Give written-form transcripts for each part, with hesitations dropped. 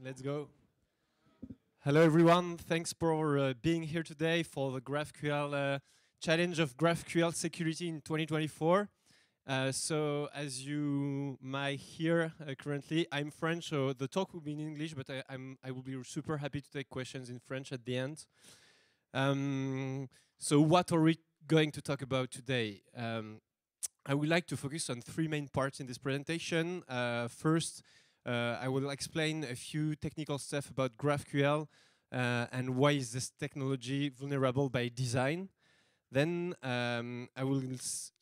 Let's go. Hello, everyone. Thanks for being here today for the GraphQL challenge of GraphQL security in 2024. So, as you might hear currently, I'm French, so the talk will be in English, but I will be super happy to take questions in French at the end. So, what are we going to talk about today? I would like to focus on three main parts in this presentation. First, I will explain a few technical stuff about GraphQL and why is this technology vulnerable by design. Then I will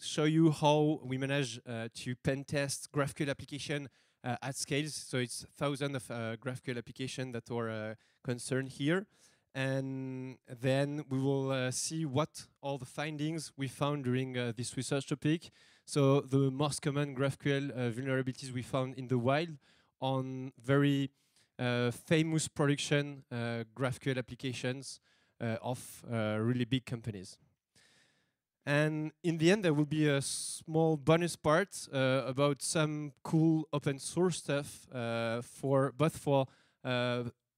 show you how we manage to pen test GraphQL application at scales. So it's thousands of GraphQL applications that are concerned here. And then we will see what all the findings we found during this research topic. So the most common GraphQL vulnerabilities we found in the wild on very famous production GraphQL applications of really big companies. And in the end, there will be a small bonus part about some cool open source stuff both for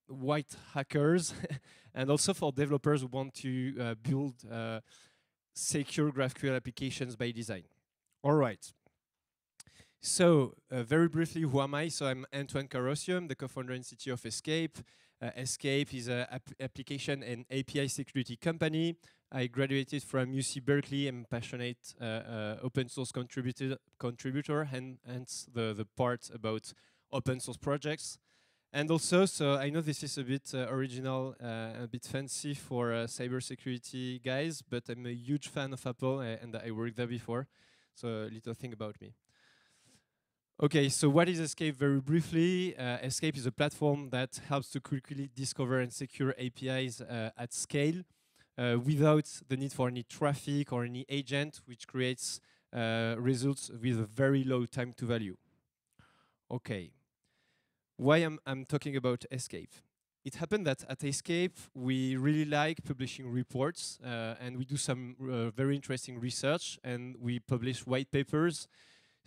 white hackers and also for developers who want to build secure GraphQL applications by design. All right. So, very briefly, who am I? So I'm Antoine Carossio, I'm the co-founder and CTO of Escape. Escape is an application and API security company. I graduated from UC Berkeley. I'm a passionate open source contributor, and hence the part about open source projects. And also, so I know this is a bit original, a bit fancy for cybersecurity guys, but I'm a huge fan of Apple, and I worked there before. So a little thing about me. Okay, so what is Escape very briefly? Escape is a platform that helps to quickly discover and secure APIs at scale without the need for any traffic or any agent, which creates results with a very low time to value. Okay, why I'm talking about Escape? It happened that at Escape, we really like publishing reports and we do some very interesting research and we publish white papers.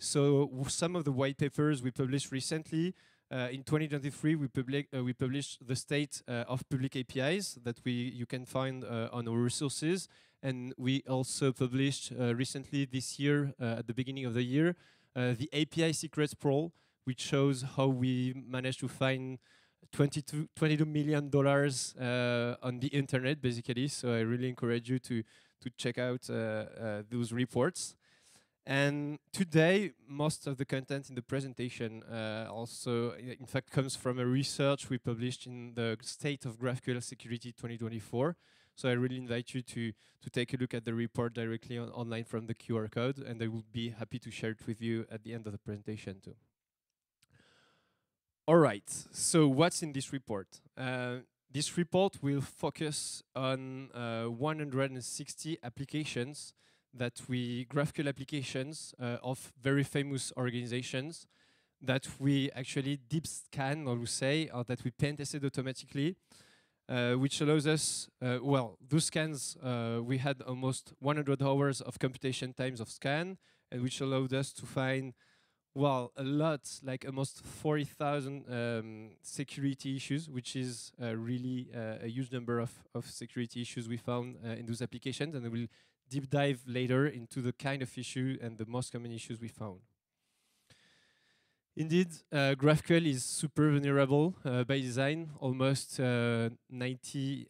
So some of the white papers we published recently, in 2023, we published the state of public APIs that you can find on our resources. And we also published recently this year, at the beginning of the year, the API Secrets Pro, which shows how we managed to find $22 million on the internet, basically. So I really encourage you to check out those reports. And today, most of the content in the presentation also, in fact, comes from a research we published in the State of GraphQL Security 2024. So I really invite you to take a look at the report directly online from the QR code, and I will be happy to share it with you at the end of the presentation too. All right, so what's in this report? This report will focus on 160 applications GraphQL applications of very famous organizations that we actually deep scan, or we say, or that we pen tested automatically, which allows us, those scans, we had almost 100 hours of computation times of scan, and which allowed us to find, a lot, like almost 40,000 security issues, which is really a huge number of security issues we found in those applications, and we will deep dive later into the kind of issue and the most common issues we found. Indeed, GraphQL is super vulnerable by design, almost 90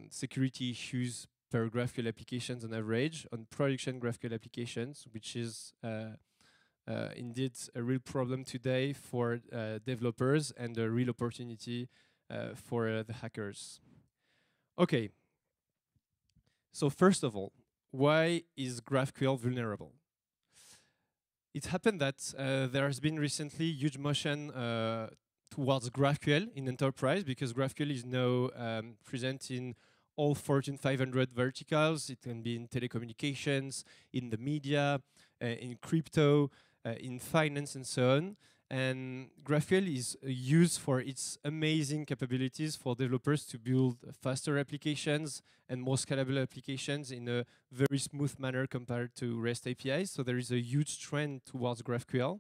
security issues per GraphQL applications on average on production GraphQL applications, which is indeed a real problem today for developers and a real opportunity for the hackers. Okay, so first of all, why is GraphQL vulnerable? It happened that there has been recently huge motion towards GraphQL in enterprise because GraphQL is now present in all Fortune 500 verticals. It can be in telecommunications, in the media, in crypto, in finance, and so on. And GraphQL is used for its amazing capabilities for developers to build faster applications and more scalable applications in a very smooth manner compared to REST APIs. So there is a huge trend towards GraphQL.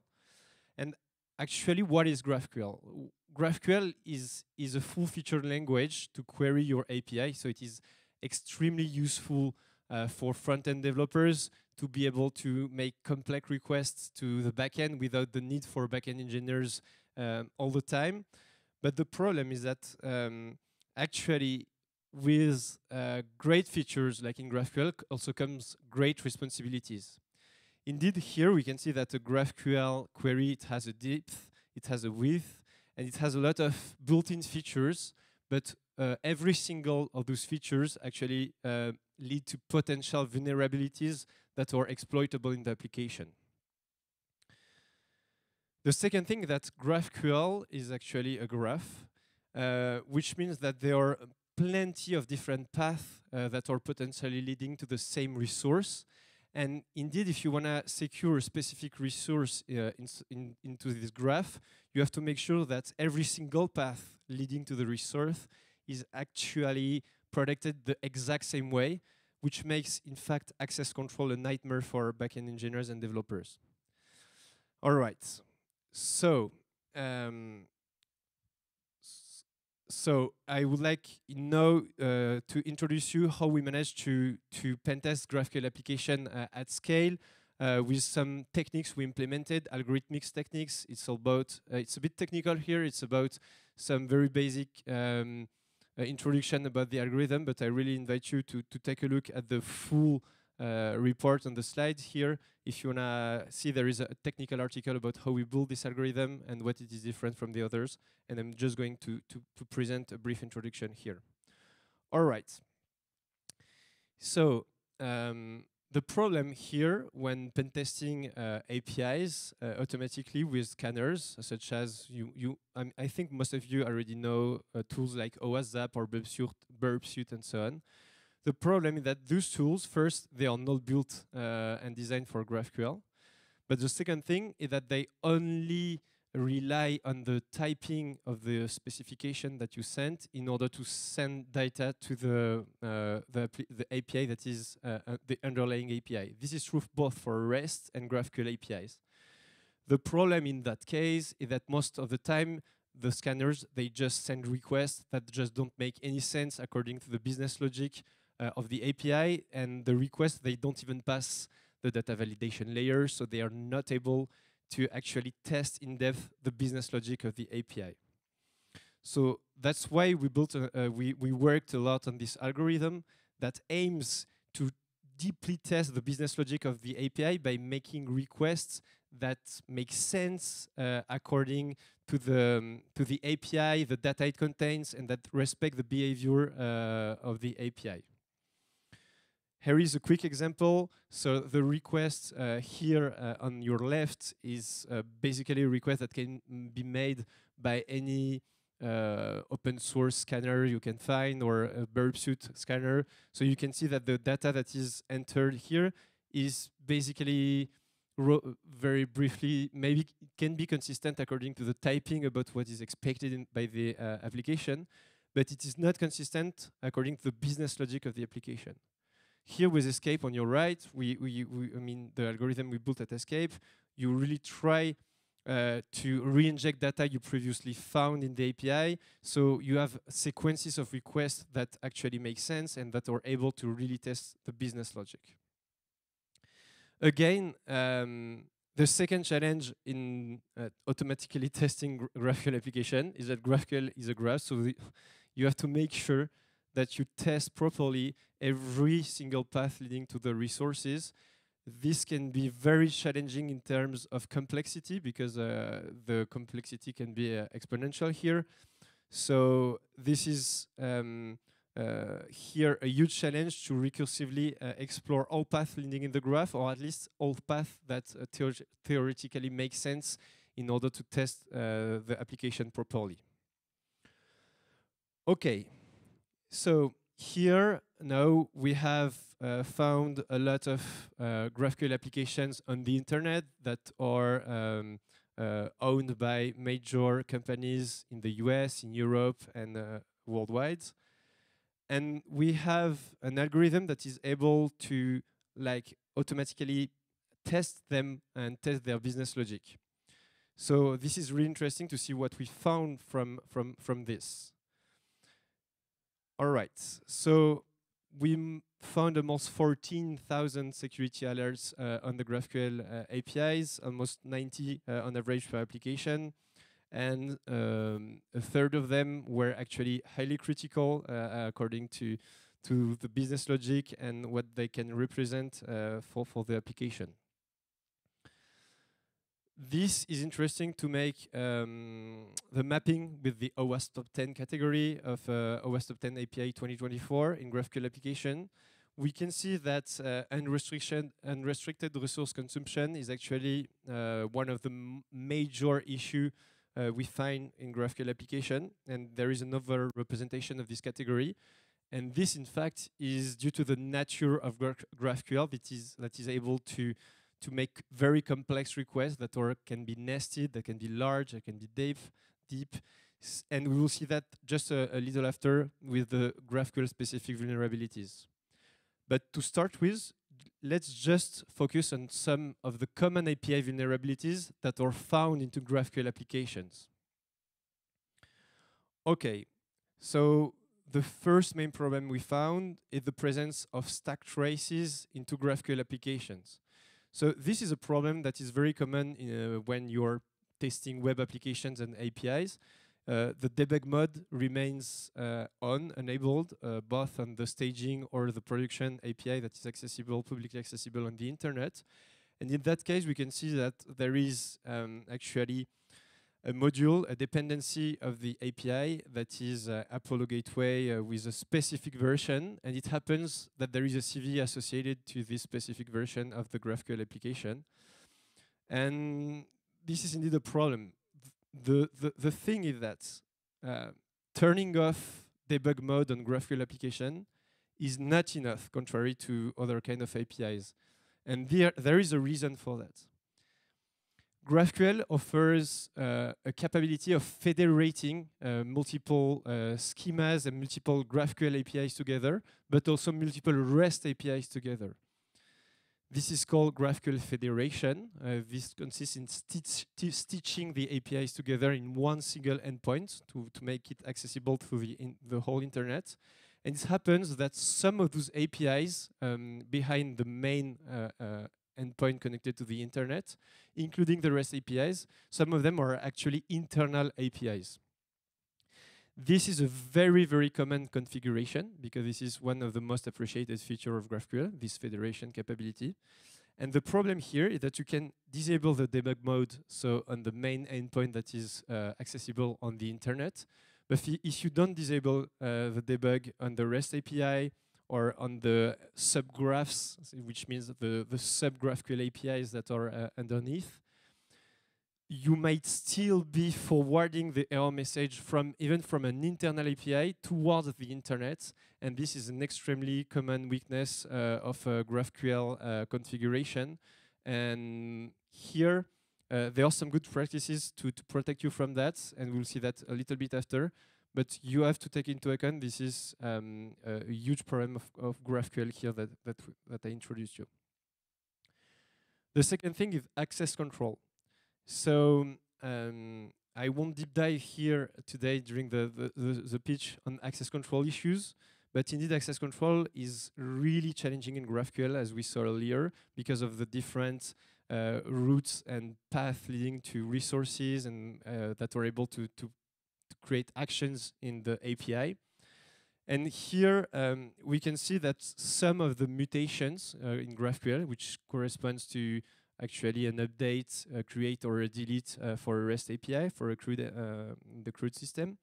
And actually, what is GraphQL? GraphQL is a full-featured language to query your API, so it is extremely useful for front-end developers to be able to make complex requests to the backend without the need for backend engineers all the time. But the problem is that actually with great features like in GraphQL also comes great responsibilities. Indeed, here we can see that a GraphQL query, it has a depth, it has a width, and it has a lot of built-in features, but every single of those features actually lead to potential vulnerabilities that are exploitable in the application. The second thing that GraphQL is actually a graph, which means that there are plenty of different paths that are potentially leading to the same resource. And indeed, if you want to secure a specific resource into this graph, you have to make sure that every single path leading to the resource is actually protected the exact same way, which makes, in fact, access control a nightmare for backend engineers and developers. All right. So I would like now to introduce you how we manage to pentest GraphQL application at scale with some techniques we implemented, algorithmic techniques. It's about it's a bit technical here. It's about some very basic introduction about the algorithm, but I really invite you to take a look at the full report on the slide here. If you wanna see, there is a technical article about how we build this algorithm and what it is different from the others. And I'm just going to present a brief introduction here. All right. So the problem here when pen testing APIs automatically with scanners, such as I think most of you already know tools like OWASP or Burpsuit and so on. The problem is that those tools, first, they are not built and designed for GraphQL. But the second thing is that they only rely on the typing of the specification that you sent in order to send data to the API that is the underlying API. This is true both for REST and GraphQL APIs. The problem in that case is that most of the time, the scanners, they just send requests that just don't make any sense according to the business logic of the API, and the requests, they don't even pass the data validation layer, so they are not able to actually test in depth the business logic of the API. So that's why we built we worked a lot on this algorithm that aims to deeply test the business logic of the API by making requests that make sense according to the API, the data it contains, and that respect the behavior of the API. Here is a quick example. So the request here on your left is basically a request that can be made by any open source scanner you can find or a Burpsuit scanner. So you can see that the data that is entered here is basically very briefly, maybe it can be consistent according to the typing about what is expected by the application, but it is not consistent according to the business logic of the application. Here with Escape on your right, I mean, the algorithm we built at Escape, you really try to re-inject data you previously found in the API. So you have sequences of requests that actually make sense and that are able to really test the business logic. Again, the second challenge in automatically testing GraphQL application is that GraphQL is a graph, so you have to make sure that you test properly every single path leading to the resources. This can be very challenging in terms of complexity because the complexity can be exponential here. So this is here a huge challenge to recursively explore all paths leading in the graph, or at least all paths that theoretically make sense in order to test the application properly. Okay. So here now we have found a lot of GraphQL applications on the internet that are owned by major companies in the US, in Europe, and worldwide. And we have an algorithm that is able to automatically test them and test their business logic. So this is really interesting to see what we found from this. All right, so we found almost 14,000 security alerts on the GraphQL APIs, almost 90 on average per application. And a third of them were actually highly critical according to the business logic and what they can represent for the application. This is interesting to make the mapping with the OWASP Top 10 category of OWASP Top 10 API 2024 in GraphQL application. We can see that unrestricted resource consumption is actually one of the major issues we find in GraphQL application, and there is another representation of this category. And this, in fact, is due to the nature of GraphQL that is able to make very complex requests that can be nested, that can be large, that can be deep. And we will see that just a little after with the GraphQL specific vulnerabilities. But to start with, let's just focus on some of the common API vulnerabilities that are found into GraphQL applications. Okay, so the first main problem we found is the presence of stack traces into GraphQL applications. So this is a problem that is very common when you're testing web applications and APIs. The debug mode remains enabled, both on the staging or the production API that is accessible, publicly accessible on the internet. And in that case, we can see that there is actually a module, a dependency of the API that is Apollo Gateway with a specific version, and it happens that there is a CV associated to this specific version of the GraphQL application. And this is indeed a problem. The thing is that turning off debug mode on GraphQL application is not enough, contrary to other kind of APIs. And there is a reason for that. GraphQL offers a capability of federating multiple schemas and multiple GraphQL APIs together, but also multiple REST APIs together. This is called GraphQL federation. This consists in stitching the APIs together in one single endpoint to make it accessible through the whole internet. And it happens that some of those APIs behind the main endpoint connected to the internet, including the REST APIs, some of them are actually internal APIs. This is a very, very common configuration because this is one of the most appreciated features of GraphQL, this federation capability. And the problem here is that you can disable the debug mode, so on the main endpoint that is accessible on the internet. But if you don't disable the debug on the REST API or on the subgraphs, which means the sub-GraphQL APIs that are underneath, you might still be forwarding the error message even from an internal API towards the internet. And this is an extremely common weakness of GraphQL configuration. And here, there are some good practices to protect you from that. And we'll see that a little bit after. But you have to take into account this is a huge problem of GraphQL here that I introduced you. The second thing is access control. So I won't deep dive here today during the pitch on access control issues, but indeed access control is really challenging in GraphQL, as we saw earlier, because of the different routes and paths leading to resources and that are able to create actions in the API. And here we can see that some of the mutations in GraphQL, which corresponds to actually an update, create or a delete for a REST API for a the CRUD system.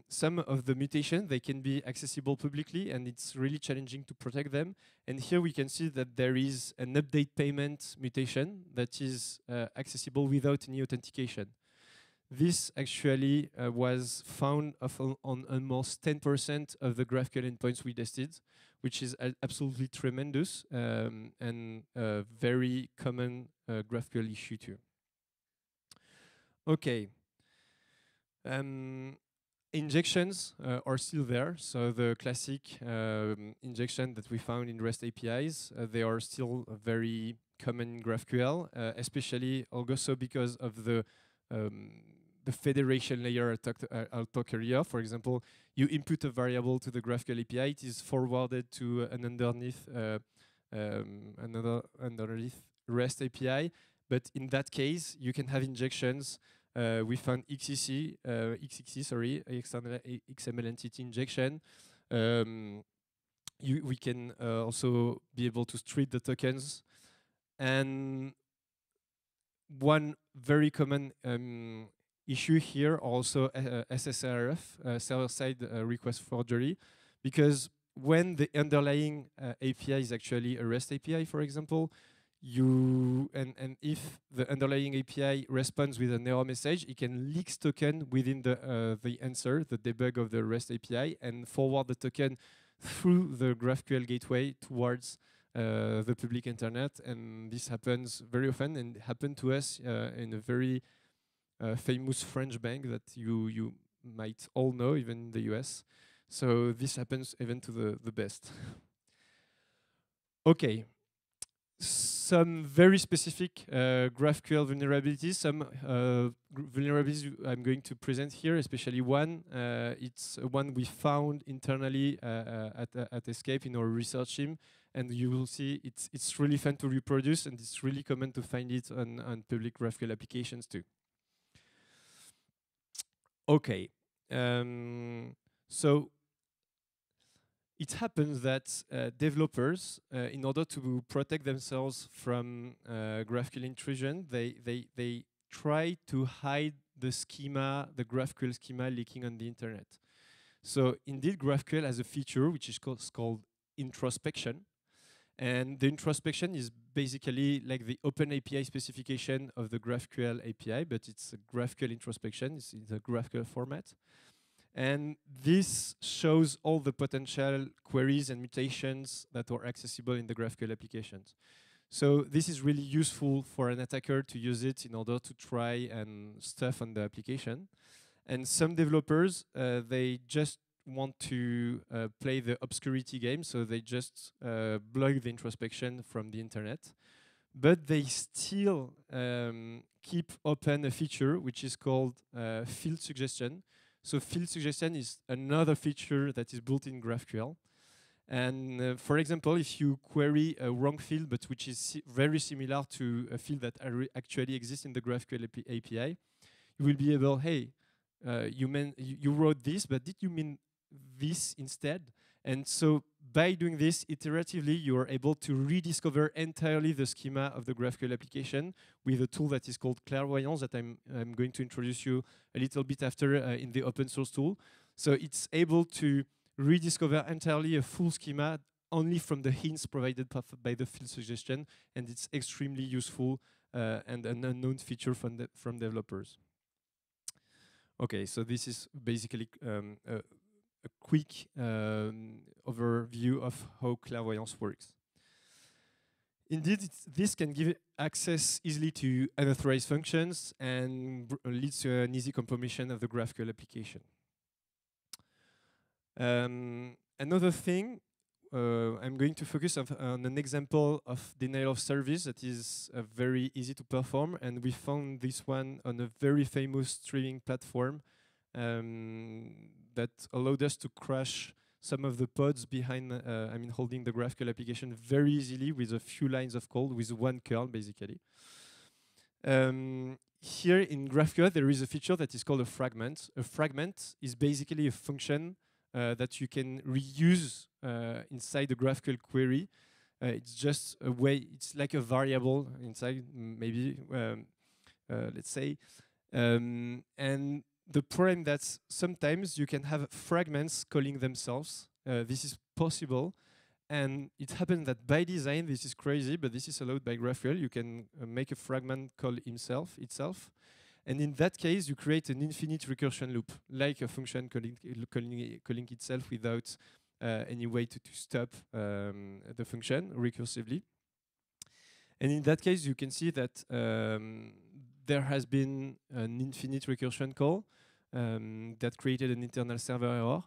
Some of the mutations, they can be accessible publicly, and it's really challenging to protect them. And here we can see that there is an update payment mutation that is accessible without any authentication. This actually was found on almost 10% of the GraphQL endpoints we tested, which is absolutely tremendous and a very common GraphQL issue too. Okay. Injections are still there, so the classic injection that we found in REST APIs, they are still very common in GraphQL, especially also because of the federation layer I'll talk earlier. For example, you input a variable to the GraphQL API, it is forwarded to an underneath REST API, but in that case, you can have injections. We found XCC, sorry, external XML entity injection. We can also be able to street the tokens. And one very common issue here also SSRF, server-side request forgery, because when the underlying API is actually a REST API, for example, and if the underlying API responds with an error message, it can leak token within the answer, the debug of the REST API, and forward the token through the GraphQL gateway towards the public internet. And this happens very often, and happened to us in a very famous French bank that you might all know, even in the US. So this happens even to the best. Okay. Some very specific GraphQL vulnerabilities, some vulnerabilities I'm going to present here, especially one. It's one we found internally at Escape in our research team, and you will see it's really fun to reproduce, and it's really common to find it on public GraphQL applications too. Okay, so it happens that developers, in order to protect themselves from GraphQL intrusion, they try to hide the schema, the GraphQL schema leaking on the internet. So indeed, GraphQL has a feature which is called introspection. And the introspection is basically like the open API specification of the GraphQL API, but it's a GraphQL introspection, it's in the GraphQL format. And this shows all the potential queries and mutations that are accessible in the GraphQL applications. So this is really useful for an attacker to use it in order to try and stuff on the application. And some developers, they just want to play the obscurity game, so they just block the introspection from the internet. But they still keep open a feature which is called field suggestion. So field suggestion is another feature that is built in GraphQL. And for example, if you query a wrong field, but which is very similar to a field that actually exists in the GraphQL API, you will be able, hey, you wrote this, but did you mean this instead? And so by doing this iteratively, you are able to rediscover entirely the schema of the GraphQL application with a tool that is called Clairvoyance that I'm going to introduce you a little bit after in the open source tool. So it's able to rediscover entirely a full schema only from the hints provided by the field suggestion, and it's extremely useful and an unknown feature from developers. Okay, so this is basically a quick overview of how Clairvoyance works. Indeed, this can give access easily to unauthorized functions and leads to an easy compromission of the GraphQL application. Another thing, I'm going to focus on an example of denial of service that is very easy to perform, and we found this one on a very famous streaming platform that allowed us to crash some of the pods behind, holding the GraphQL application very easily with a few lines of code, with one curl, basically. Here in GraphQL, there is a feature that is called a fragment. A fragment is basically a function that you can reuse inside the GraphQL query. It's just a way, it's like a variable inside, maybe, let's say. And the problem that sometimes you can have fragments calling themselves. This is possible. And it happens that by design, this is crazy, but this is allowed by GraphQL. You can make a fragment call itself. And in that case, you create an infinite recursion loop, like a function calling itself without any way to stop the function recursively. And in that case, you can see that there has been an infinite recursion call. that created an internal server error.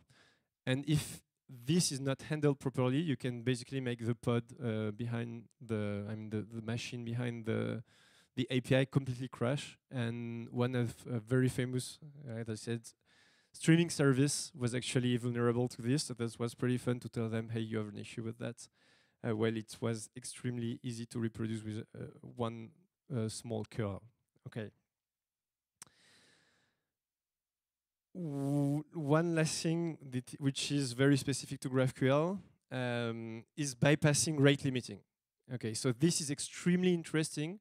And if this is not handled properly, you can basically make the pod behind the machine behind the API completely crash. And one of a very famous, as I said, streaming service was actually vulnerable to this. So that was pretty fun to tell them, hey, you have an issue with that. Well, it was extremely easy to reproduce with one small curl. Okay. One last thing which is very specific to GraphQL is bypassing rate limiting. Okay, so this is extremely interesting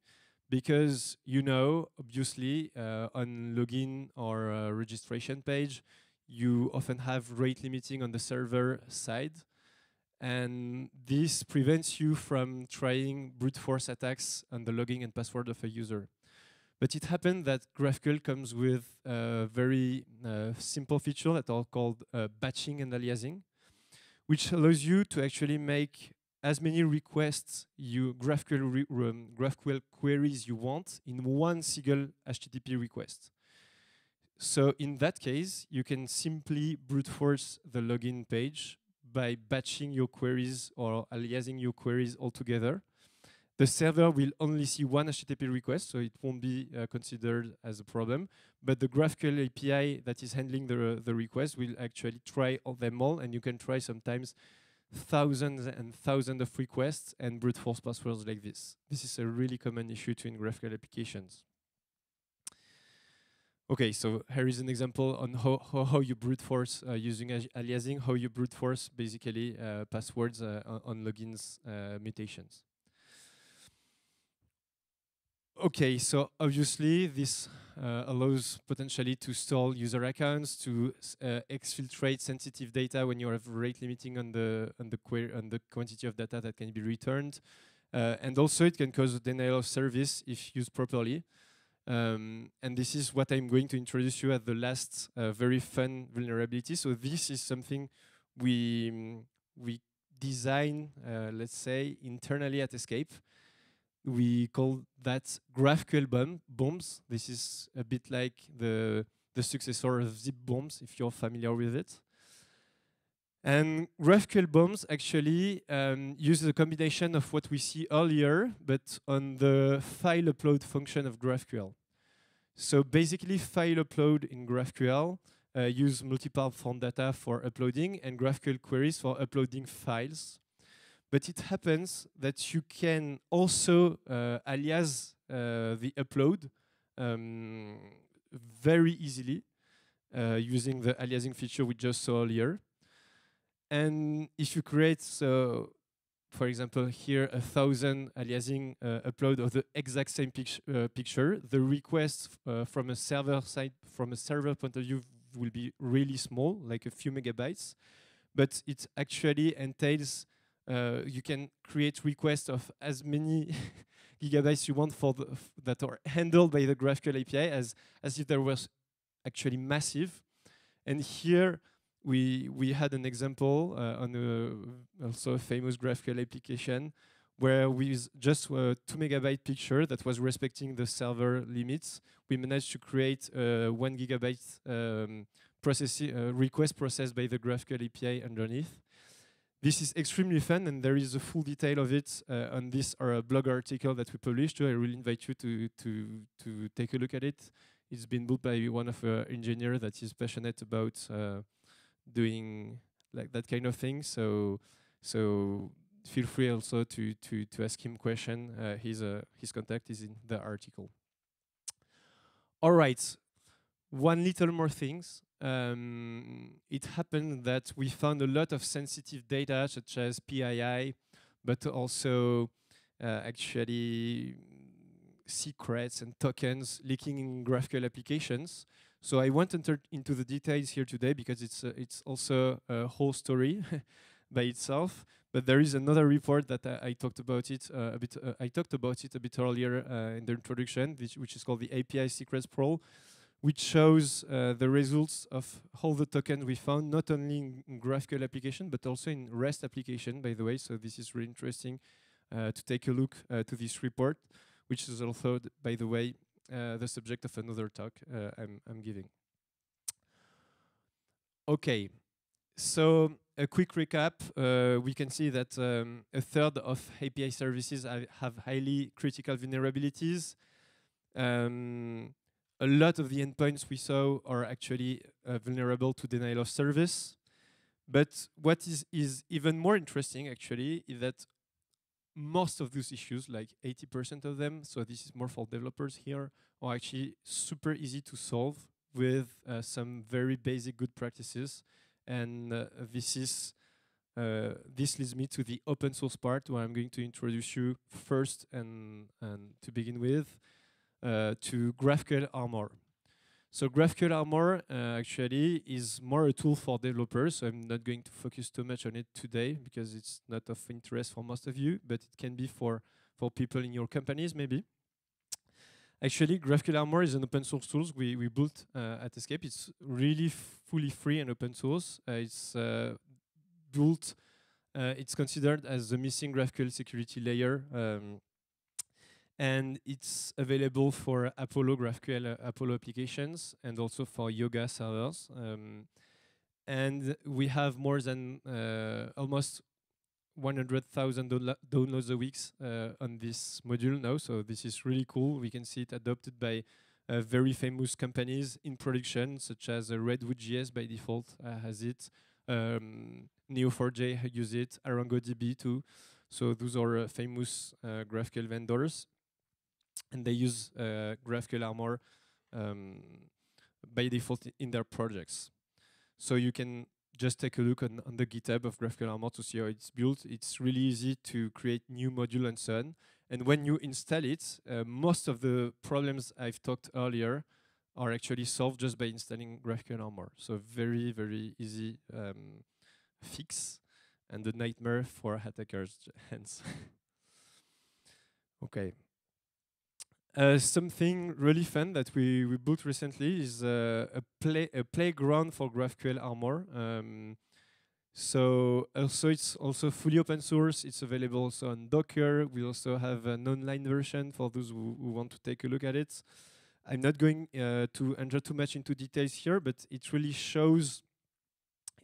because obviously, on login or registration page, you often have rate limiting on the server side. And this prevents you from trying brute force attacks on the login and password of a user. But it happened that GraphQL comes with a very simple feature that are called batching and aliasing, which allows you to actually make as many requests GraphQL queries you want in one single HTTP request. So in that case, you can simply brute force the login page by batching your queries or aliasing your queries all together. The server will only see one HTTP request, so it won't be considered as a problem. But the GraphQL API that is handling the request will actually try them all, and you can try sometimes thousands and thousands of requests and brute force passwords like this. This is a really common issue in GraphQL applications. Okay, so here is an example on how you brute force using aliasing, how you brute force basically passwords on logins mutations. Okay, so obviously this allows potentially to stall user accounts, to exfiltrate sensitive data when you have rate limiting on the quantity of data that can be returned, and also it can cause denial of service if used properly. And this is what I'm going to introduce you at the last very fun vulnerability. So this is something we design, let's say, internally at Escape. We call that GraphQL bombs. This is a bit like the successor of zip bombs, if you're familiar with it. And GraphQL bombs actually use a combination of what we see earlier, but on the file upload function of GraphQL. So basically, file upload in GraphQL use multiple form data for uploading and GraphQL queries for uploading files. But it happens that you can also alias the upload very easily using the aliasing feature we just saw earlier. And if you create, so for example, here 1,000 aliasing upload of the exact same picture, the request from a server side, from a server point of view, will be really small, like a few megabytes. But it actually entails you can create requests of as many gigabytes you want for that are handled by the GraphQL API as if there was actually massive. And here we had an example on also a famous GraphQL application where with just a 2 megabyte picture that was respecting the server limits, we managed to create 1 gigabyte request processed by the GraphQL API underneath. This is extremely fun, and there is a full detail of it on this blog article that we published. I really invite you to take a look at it. It's been built by one of our engineers that is passionate about doing like that kind of thing. So feel free also to ask him question. His contact is in the article. All right, one little more things. It happened that we found a lot of sensitive data, such as PII, but also actually secrets and tokens leaking in GraphQL applications. So I won't enter into the details here today because it's also a whole story by itself. But there is another report that I talked about it a bit. I talked about it a bit earlier in the introduction, which is called the API Secrets Pro, which shows the results of all the tokens we found, not only in GraphQL application, but also in REST application, by the way. So this is really interesting to take a look to this report, which is also, by the way, the subject of another talk I'm giving. Okay, so a quick recap. We can see that a third of API services have highly critical vulnerabilities. A lot of the endpoints we saw are actually vulnerable to denial of service. But what is even more interesting, actually, is that most of those issues, like 80% of them, so this is more for developers here, are actually super easy to solve with some very basic good practices. And this leads me to the open source part, where I'm going to introduce you first and to begin with to GraphQL Armor. So GraphQL Armor actually is more a tool for developers. So I'm not going to focus too much on it today because it's not of interest for most of you, but it can be for people in your companies maybe. Actually, GraphQL Armor is an open source tool we built at Escape. It's really fully free and open source. It's built, it's considered as the missing GraphQL security layer. And it's available for Apollo GraphQL Apollo applications and also for Yoga servers. And we have more than almost 100,000 downloads a week on this module now. So this is really cool. We can see it adopted by very famous companies in production, such as Redwood.js by default has it. Neo4j use it, ArangoDB too. So those are famous GraphQL vendors. And they use GraphQL Armor by default in their projects. So you can just take a look on the GitHub of GraphQL Armor to see how it's built. It's really easy to create new module and so on. And when you install it, most of the problems I've talked earlier are actually solved just by installing GraphQL Armor. So very, very easy fix and a nightmare for attackers' hands. Okay. Something really fun that we built recently is a playground for GraphQL Armor. So it's also fully open source. It's available also on Docker. We also have an online version for those who want to take a look at it. I'm not going to enter too much into details here, but it really shows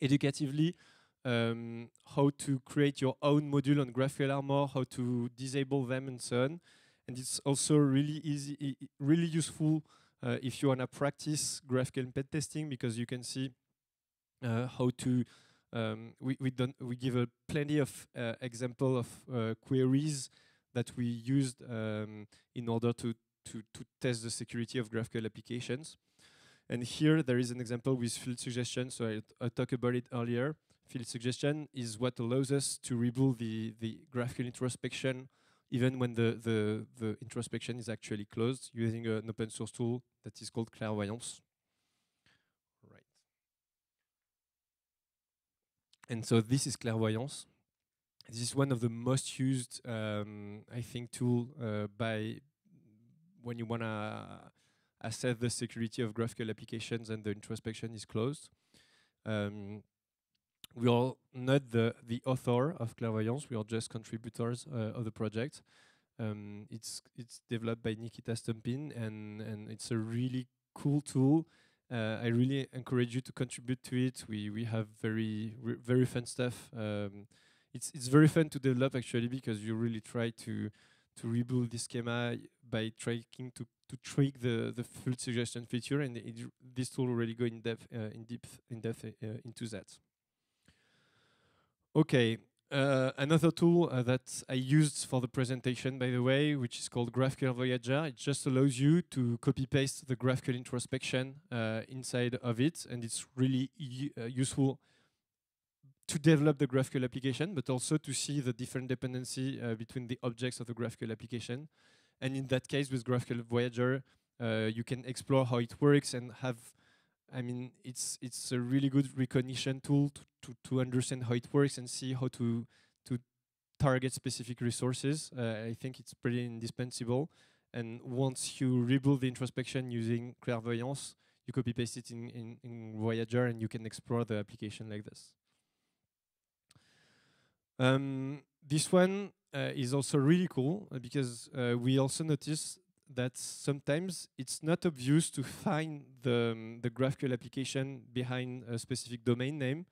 educatively how to create your own module on GraphQL Armor, how to disable them, and so on. And it's also really easy, really useful if you want to practice GraphQL pen testing, because you can see how to. We give a plenty of example of queries that we used in order to test the security of GraphQL applications. And here there is an example with field suggestion. So I talked about it earlier. Field suggestion is what allows us to rebuild the GraphQL introspection even when the introspection is actually closed, using an open source tool that is called Clairvoyance. Right. And so this is Clairvoyance. This is one of the most used, I think, tool by when you want to assess the security of GraphQL applications and the introspection is closed. We are not the author of Clairvoyance. We are just contributors of the project. It's developed by Nikita Stumpin, and it's a really cool tool. I really encourage you to contribute to it. We have very fun stuff. It's very fun to develop actually, because you really try to rebuild the schema by trying to trick the field suggestion feature, and this tool really go in depth into that. Okay, another tool that I used for the presentation, by the way, which is called GraphQL Voyager. It just allows you to copy-paste the GraphQL introspection inside of it, and it's really useful to develop the GraphQL application, but also to see the different dependency between the objects of the GraphQL application. And in that case, with GraphQL Voyager, you can explore how it works and have, I mean, it's a really good recognition tool to understand how it works and see how to target specific resources. I think it's pretty indispensable. And once you rebuild the introspection using Clairvoyance, you copy paste it in Voyager, and you can explore the application like this. This one is also really cool because we also noticed that sometimes it's not obvious to find the GraphQL application behind a specific domain name.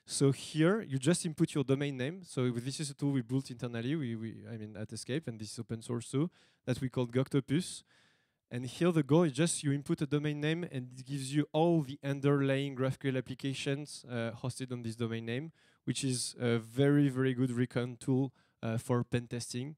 So here, you just input your domain name. So this is a tool we built internally, I mean, at Escape, and this is open source too, that we called Goctopus. And here the goal is just you input a domain name and it gives you all the underlying GraphQL applications hosted on this domain name, which is a very, very good recon tool for pen testing.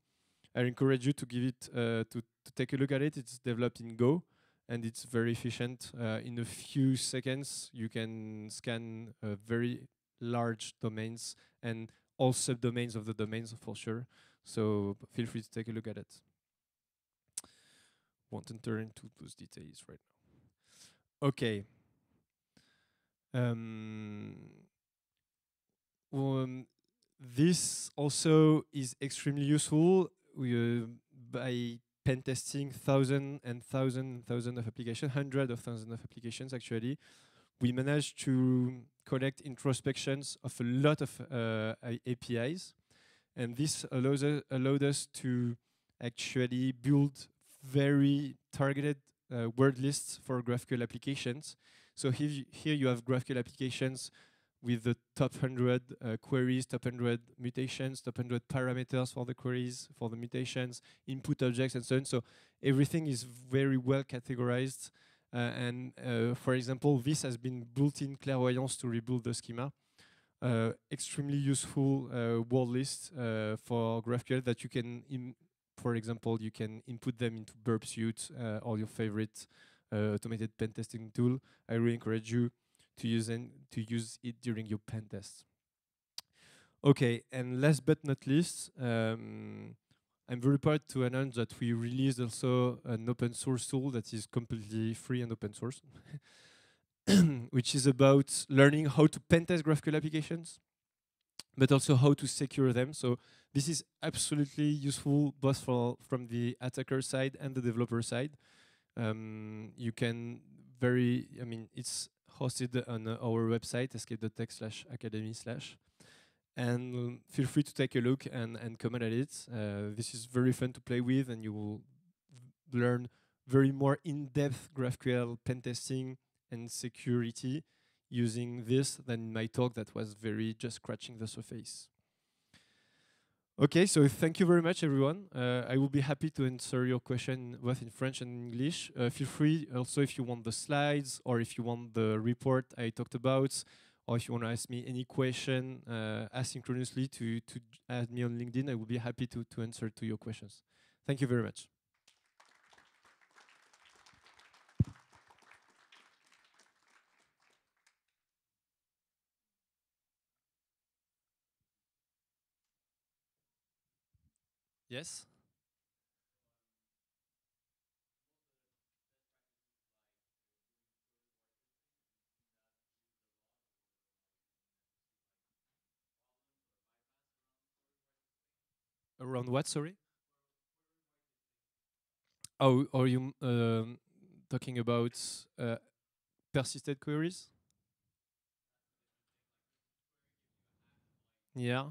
I encourage you to give it to take a look at it. It's developed in Go and it's very efficient. In a few seconds, you can scan very large domains and all subdomains of the domains for sure. So feel free to take a look at it. Won't enter into those details right now. Okay. This also is extremely useful by pen testing thousands of applications, hundreds of thousands of applications actually. We managed to collect introspections of a lot of APIs, and this allowed us to actually build very targeted word lists for GraphQL applications. So here you have GraphQL applications with the top 100 queries, top 100 mutations, top 100 parameters for the queries, for the mutations, input objects, and so on. So everything is very well categorized. For example, this has been built-in clairvoyance to rebuild the schema. Extremely useful word list for GraphQL that you can, for example, you can input them into Burp Suite or your favorite automated pen testing tool. I really encourage you to use it during your pen tests. Okay, and last but not least, I'm very proud to announce that we released also an open source tool that is completely free and open source, which is about learning how to pen test GraphQL applications, but also how to secure them. So this is absolutely useful both from the attacker side and the developer side. You can it's hosted on our website, escape.tech/academy/. And feel free to take a look and comment at it. This is very fun to play with, and you will learn very more in-depth GraphQL pen testing and security using this than my talk that was very just scratching the surface. Okay, so thank you very much, everyone. I will be happy to answer your question both in French and English. Feel free also if you want the slides or if you want the report I talked about, or if you want to ask me any question asynchronously to add me on LinkedIn, I will be happy to answer to your questions. Thank you very much. Yes? Around what, sorry? Oh, are you talking about persisted queries? Yeah.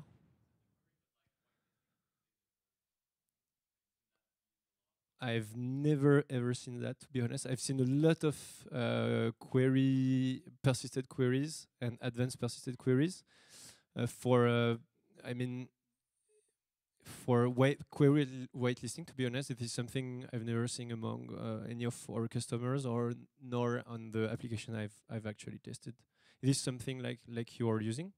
I've never ever seen that, to be honest. I've seen a lot of persisted queries and advanced persisted queries I mean, for query whitelisting. To be honest, it is something I've never seen among any of our customers, or nor on the application I've actually tested. Is this something like you are using?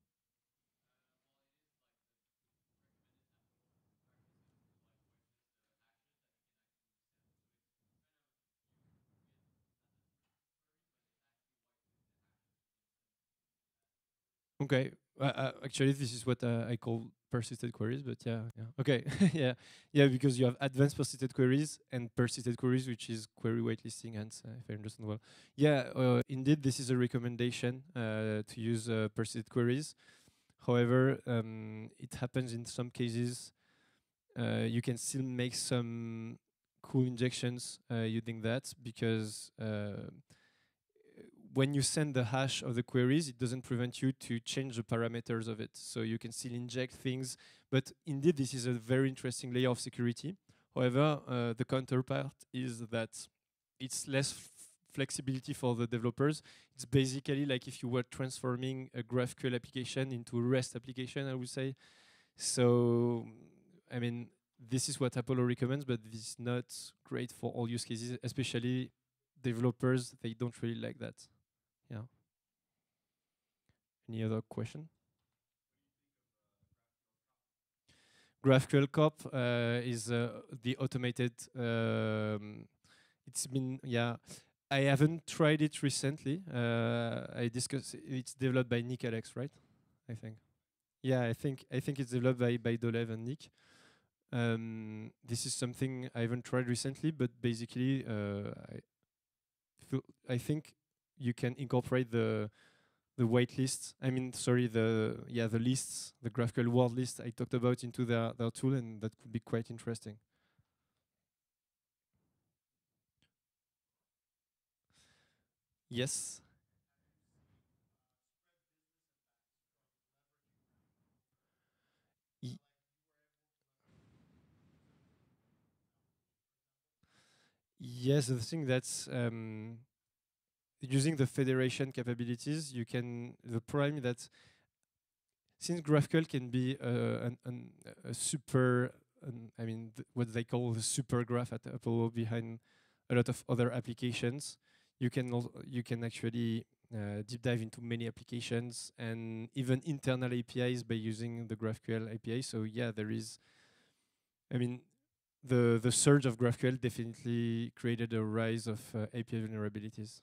Okay. Actually, this is what I call persisted queries, but yeah. Okay, yeah, because you have advanced persisted queries and persisted queries, which is query whitelisting, and if I understand well. Yeah, indeed, this is a recommendation to use persisted queries. However, it happens in some cases. You can still make some cool injections using that because when you send the hash of the queries, it doesn't prevent you to change the parameters of it. So you can still inject things. But indeed, this is a very interesting layer of security. However, the counterpart is that it's less flexibility for the developers. It's basically like if you were transforming a GraphQL application into a REST application, I would say. So, I mean, this is what Apollo recommends, but this is not great for all use cases, especially developers. They don't really like that. Yeah. Any other question? GraphQL Corp is the automated. It's been, yeah. I haven't tried it recently. I discussed. It's developed by Nick Alex, right? I think. Yeah, I think it's developed by Dolev and Nick. This is something I haven't tried recently, but basically, I think you can incorporate the whitelist. I mean, sorry, the lists, the GraphQL word list I talked about into their tool, and that could be quite interesting. Yes. Y- yes, the thing that's using the federation capabilities, you can. The problem that since GraphQL can be a super, I mean, what they call the super graph at Apollo behind a lot of other applications, you can actually deep dive into many applications and even internal APIs by using the GraphQL API. So yeah, there is, I mean, the surge of GraphQL definitely created a rise of API vulnerabilities.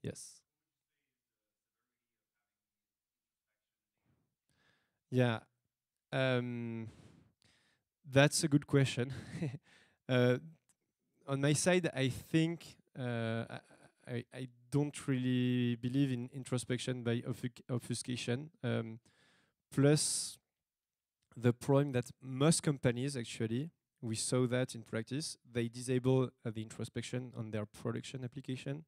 Yes. Yeah. Um, that's a good question. uh, on my side, I think I don't really believe in introspection by obfuscation. Plus, the problem that most companies actually, we saw that in practice, they disable the introspection on their production application.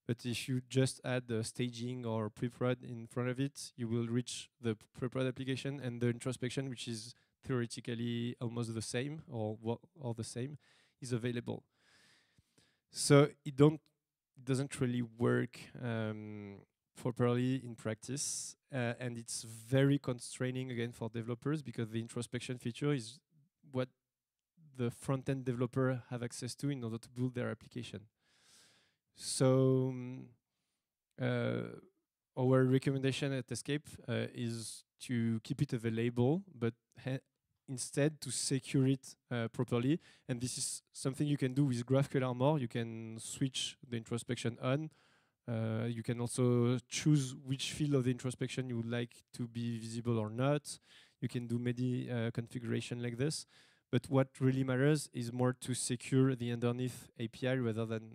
But if you just add the staging or pre-prod in front of it, you will reach the pre-prod application and the introspection, which is theoretically almost the same or the same, is available. So it doesn't really work properly in practice, and it's very constraining again for developers because the introspection feature is what the front-end developer have access to in order to build their application. So uh, our recommendation at Escape is to keep it available, but instead to secure it properly. And this is something you can do with GraphQL Armor. You can switch the introspection on. You can also choose which field of the introspection you would like to be visible or not. You can do many configuration like this. But what really matters is more to secure the underneath API rather than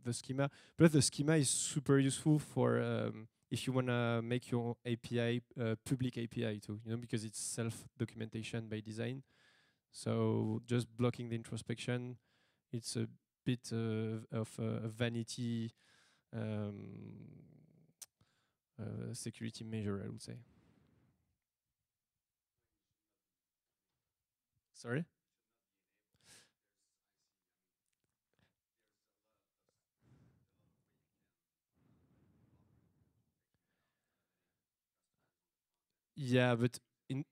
the schema. But the schema is super useful for if you want to make your API public API too, because it's self-documentation by design. So just blocking the introspection, it's a bit of a vanity security measure, I would say. Sorry? Yeah, but in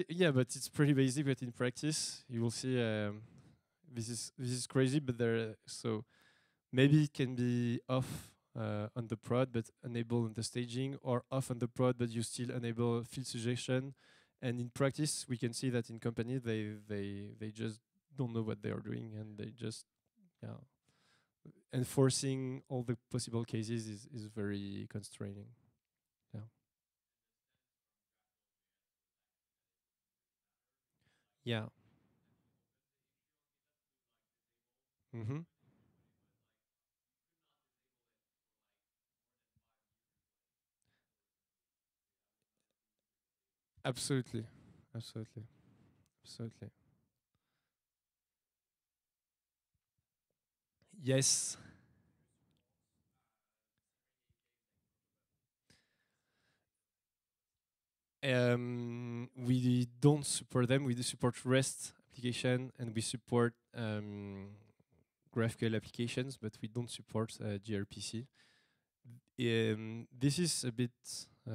yeah, but it's pretty basic. But in practice, you will see this is crazy. But there, so maybe it can be off on the prod, but enable on the staging, or off on the prod, but you still enable field suggestion. And in practice, we can see that in company they just don't know what they are doing, and they just yeah enforcing all the possible cases is very constraining. Yeah. Yeah. Mm-hmm. Absolutely. Absolutely. Absolutely. Yes. We don't support them. We do support REST application and we support GraphQL applications, but we don't support gRPC. This is a bit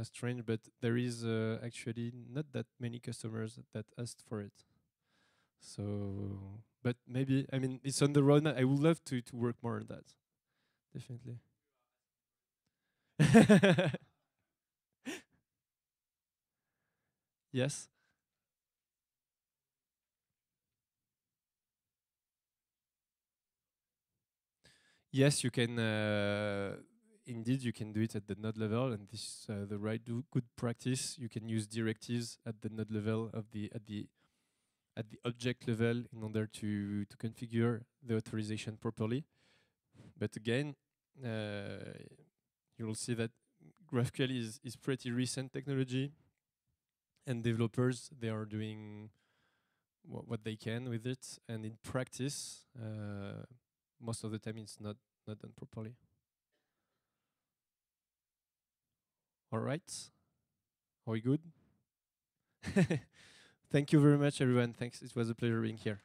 strange, but there is actually not that many customers that asked for it. So, but maybe, I mean, it's on the roadmap. I would love to work more on that. Definitely. Yes. Yes, you can. Indeed, you can do it at the node level, and this is the right good practice. You can use directives at the node level of the at the object level in order to configure the authorization properly. But again, you will see that GraphQL is pretty recent technology, and developers, they are doing what they can with it, and in practice, most of the time it's not done properly. All right, are we good? Thank you very much, everyone. Thanks. It was a pleasure being here.